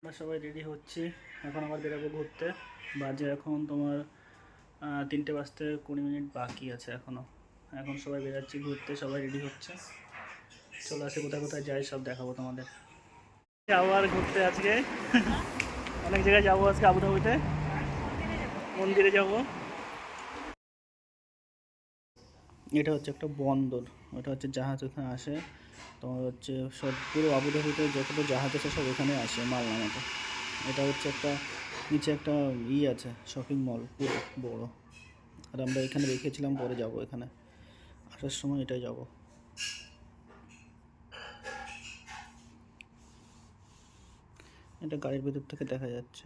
আমরা সবাই রেডি হচ্ছি, এখন আবার বেরোবো ঘুরতে। বাজে এখন তোমার 3টে বাজতে 20 মিনিট বাকি আছে এখনও। এখন সবাই বেরোচ্ছি ঘুরতে, সবাই রেডি হচ্ছে। চলে আসে কোথায় কোথায় যাই সব দেখাবো তোমাদের। যাবো আর ঘুরতে আজকে অনেক জায়গায় যাবো আজকে। আবুধাবিতে মন্দিরে যাব। এটা হচ্ছে একটা বন্দর, এটা হচ্ছে জাহাজ ওখানে আসে। তোমার হচ্ছে সব পুরো আবুধাবিতে যতটা জাহাজ আছে সব এখানে আসে মাল নামাতে। এটা হচ্ছে একটা নিচে একটা আছে, শপিং মল পুরো বড়। আর আমরা এখানে রেখেছিলাম, পরে যাব এখানে আসার সময় এটাই যাব। এটা গাড়ির ভেতর থেকে দেখা যাচ্ছে,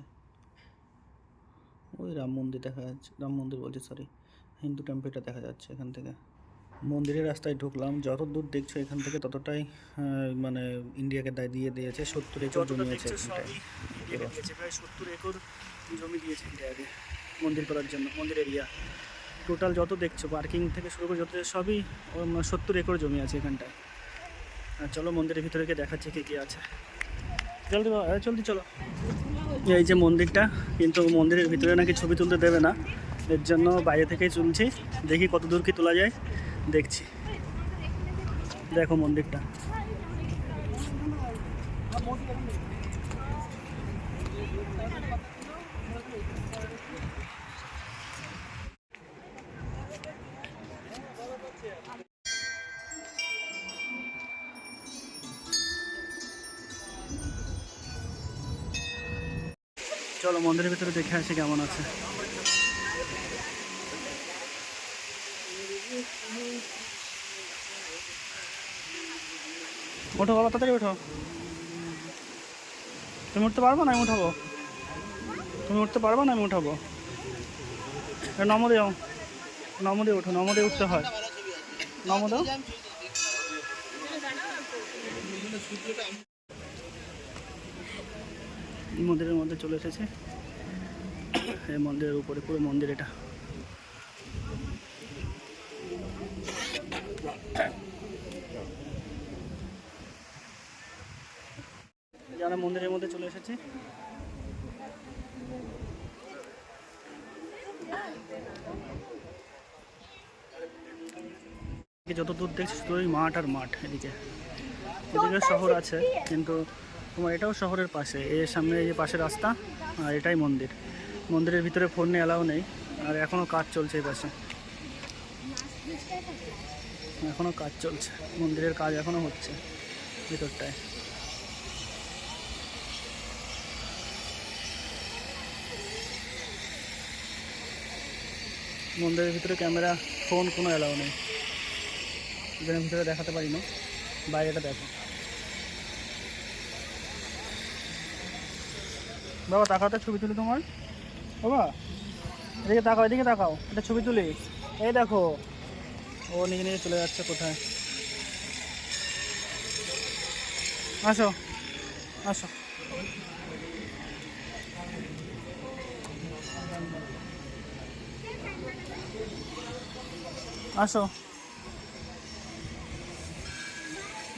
ওই রাম মন্দির দেখা যাচ্ছে। রাম মন্দির বলছি, সরি, হিন্দু টেম্পলটা দেখা যাচ্ছে এখান থেকে। মন্দিরের রাস্তায় ঢুকলাম, যত দূর দেখছো এখান থেকে ততটাই মানে ইন্ডিয়াকে দায় দিয়ে দিয়েছে। 70 একর জমি আছে এখানটায়, প্রায় 70 একর জমি দিয়েছে ইন্ডিয়াকে মন্দির করার জন্য। মন্দির এরিয়া টোটাল যত দেখছো, পার্কিং থেকে শুরু করে যত সবই 70 একর জমি আছে এখানটায়। আর চলো মন্দিরের ভিতরে গিয়ে দেখাচ্ছি কী কী আছে। জলদি জলদি চলো। এই যে মন্দিরটা, কিন্তু মন্দিরের ভিতরে নাকি ছবি তুলতে দেবে না, এর জন্য বাইরে থেকেই তুলছি। দেখি কত দূর কি তোলা যায়, দেখছি। দেখো মন্দিরটা, চলো মন্দিরের ভিতরে দেখে আসি কেমন আছে। ওঠো বাবা, তাড়াতাড়ি ওঠো। তুমি উঠতে পারবো না, আমি উঠাবো। তুমি উঠতে পারবো না, আমি উঠাবো। নমদে যাও, নমদে ওঠো, নমদে উঠতে হয়। নমদে মন্দিরের মধ্যে চলে এসেছে। এই মন্দিরের উপরে পুরো মন্দির এটা। যারা মন্দিরের মধ্যে চলে এসেছে, যত দূর দেখছি শুধু ওই মাঠ আর মাঠ। এদিকে শহর আছে, কিন্তু তোমার এটাও শহরের পাশে। এর সামনে এই যে পাশে রাস্তা, আর এটাই মন্দির। মন্দিরের ভিতরে ফোন নিয়ে অ্যালাউ নেই। আর এখনও কাজ চলছে এই পাশে, এখনও কাজ চলছে। মন্দিরের কাজ এখনও হচ্ছে ভিতরটায়। মন্দিরের ভিতরে ক্যামেরা, ফোন কোনো অ্যালাউ নেই। এখানে ভিতরে দেখাতে পারি না, বাইরেটা দেখো। বাবা তাকাও, ছবি তুলি তোমার। বাবা এদিকে তাকাও, এদিকে তাকাও, এটা ছবি তুলি। এই দেখো, ও নিজে নিজে চলে যাচ্ছে কোথায়। আসো আসো। আসো,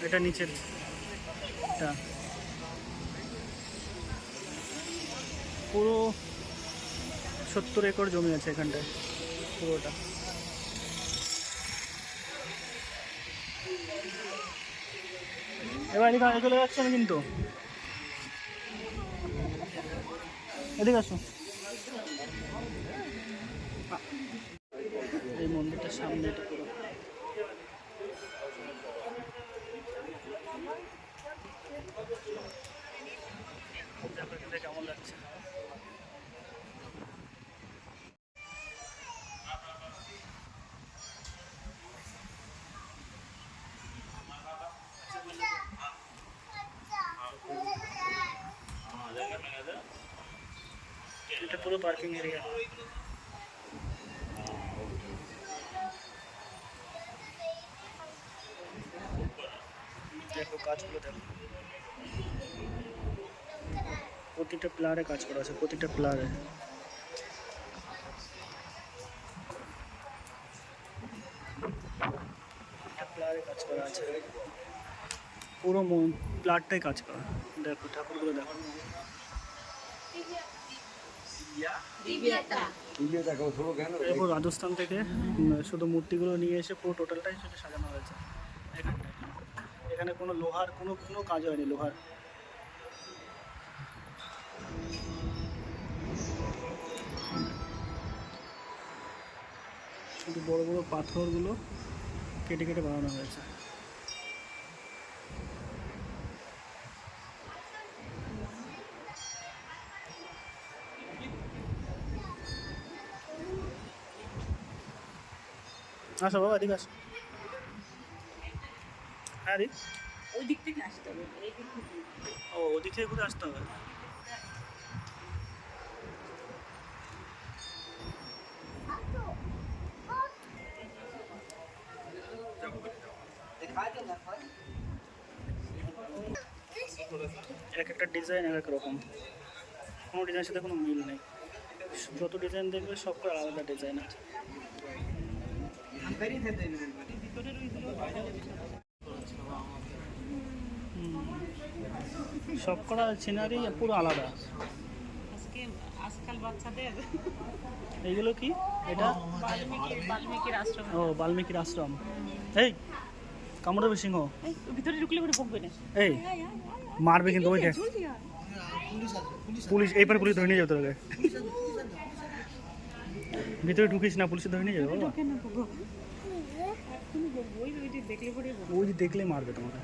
এটা নিচের এটা পুরো 70 একর জমি আছে এখানটায় পুরোটা। এবার এদিকে চলে যাচ্ছে আমি, কিন্তু এদিকে আসো। এই মন্দিরটার সামনে এটা পুরো। কেমন লাগছে? এটা পুরো পার্কিং এরিয়া। দেখো কাজগুলো দেখো, প্রতিটা প্লারে কাজ করা আছে, প্রতিটা প্লারে। প্লারে কাজ করা আছে, পুরো প্লাটটাই কাজ করা। দেখো ঠাকুরগুলো দেখো। এরপর রাজস্থান থেকে শুধু মূর্তিগুলো নিয়ে এসে পুরো টোটালটাই শুধু সাজানো হয়েছে। এখানটায় এখানে কোনো লোহার কোনো কাজ হয়নি লোহার। শুধু বড় বড় পাথরগুলো কেটে কেটে বানানো হয়েছে। আসো বাবা, এদিকে আসো। হ্যাঁ রে, ওই দিক থেকে আসতে হবে, এই দিক থেকে। ও ওদিক থেকে ঘুরে আসতে হবে। এক একটা ডিজাইন এক এক রকম, কোনো ডিজাইনের সাথে কোনো মিল নেই। যত ডিজাইন দেখবে সব করে আলাদা ডিজাইন আছে। সব করা সিনারি পুরো আলাদা। আজকাল বাচ্চাদের এইগুলো কি? এটা বাল্মীকির আশ্রম। ও বাল্মীকির আশ্রম। এই কামড়াবে সিংহ, ভিতরে ঢুকলে করে ভোগবে না। এই মারবে কিন্তু। ওই দেখ পুলিশ, এইবার পুলিশ ধরে নিয়ে যাবে তোকে। ভিতরে ঢুকিস না, পুলিশে ধরে নিয়ে যাবে বাবা। ওই দেখলে মারবে তোমাকে।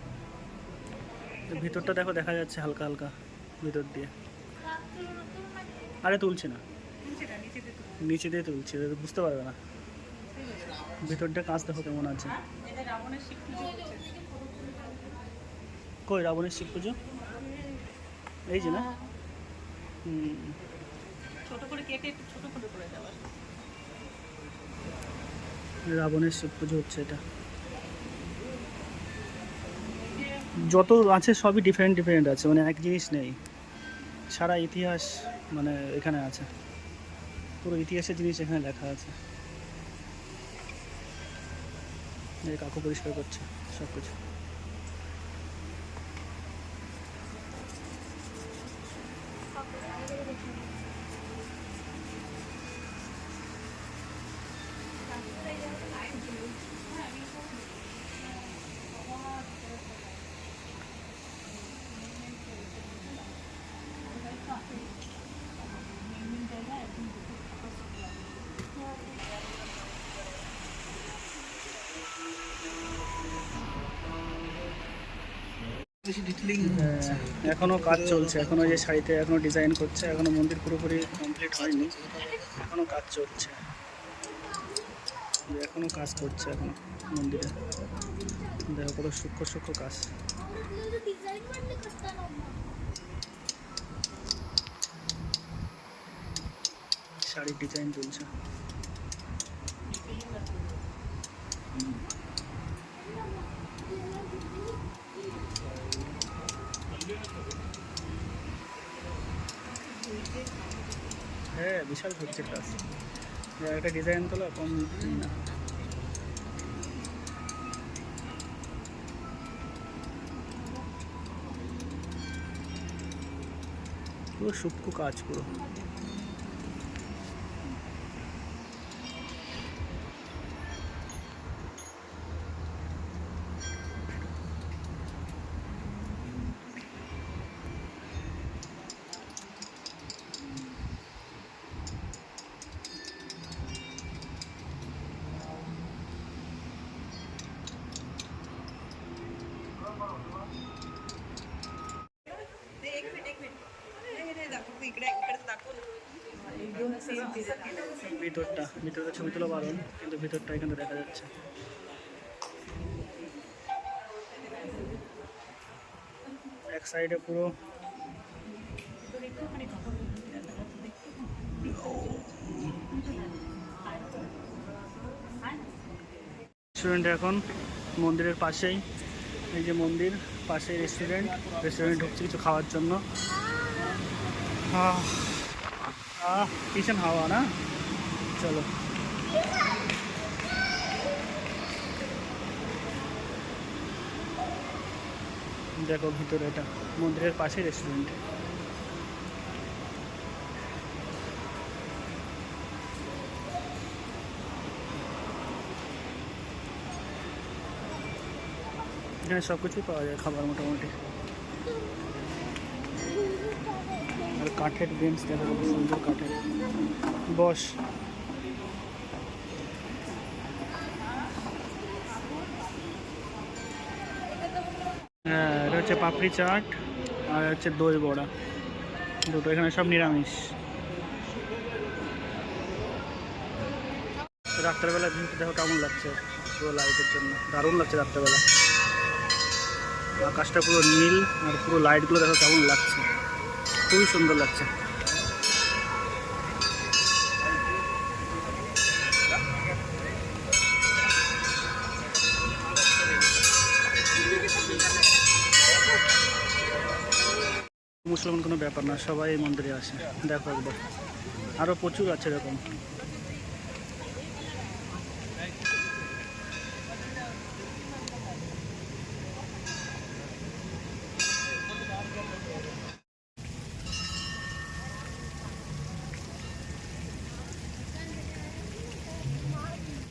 ভিতরটা দেখো, দেখা যাচ্ছে হালকা হালকা ভিতর দিয়ে। আরে তুলছে না, নিচে দিয়ে তুলছে, বুঝতে পারবে না। ভিতরটা কাজ দেখো কেমন আছে। কই রাবণের শিব পুজো? এই যে না, ছোট করে কেটে একটু ছোট করে করে দেওয়ার। রাবণের শিব পুজো হচ্ছে এটা। যত আছে সবই ডিফারেন্ট ডিফারেন্ট আছে, মানে এক জিনিস নেই। সারা ইতিহাস মানে এখানে আছে, পুরো ইতিহাসের জিনিস এখানে লেখা আছে। এই কাকু পরিষ্কার করছে সব কিছু। এখনো কাজ চলছে, এখনো যে শাড়িতে এখনো ডিজাইন করছে, এখনো মন্দির পুরোপুরি কমপ্লিট হয়নি, এখনো কাজ চলছে, এখনো কাজ করছে এখনো মন্দিরে। দেখো কত সূক্ষ্ম সূক্ষ্ম কাজ। শাড়ির ডিজাইন চলছে। হ্যাঁ বিশাল হচ্ছে কাজ। একটা ডিজাইন তোলা কম না। পুরো সূক্ষ্ম কাজ পুরো। ভিতরটা ছবি তোলা বারণ, কিন্তু ভিতরটা এখানে দেখা যাচ্ছে। এক সাইডে পুরো রেস্টুরেন্ট, এখন মন্দিরের পাশেই, এই যে মন্দির পাশেই রেস্টুরেন্ট ঢুকছে কিছু খাওয়ার জন্য। ভীষণ হাওয়া না, চলো। দেখো ভিতরে, এটা মন্দিরের পাশে রেস্টুরেন্ট। এখানে সব কিছুই পাওয়া যায়, খাবার মোটামুটি। আর কাঠের বেঞ্চ দেখো, কত সুন্দর কাঠের। বস। হ্যাঁ, এটা হচ্ছে পাপড়ি চাট আর হচ্ছে দই বড়া, দুটো। এখানে সব নিরামিষ। রাত্রেবেলা ভিউটা দেখো কেমন লাগছে, পুরো লাইটের জন্য দারুণ লাগছে রাত্রেবেলা। আকাশটা পুরো নীল আর পুরো লাইটগুলো দেখো কেমন লাগছে, খুবই সুন্দর লাগছে। মুসলমান কোনো ব্যাপার না, সবাই এই মন্দিরে আসে। দেখো একবার, আরও প্রচুর আছে এরকম।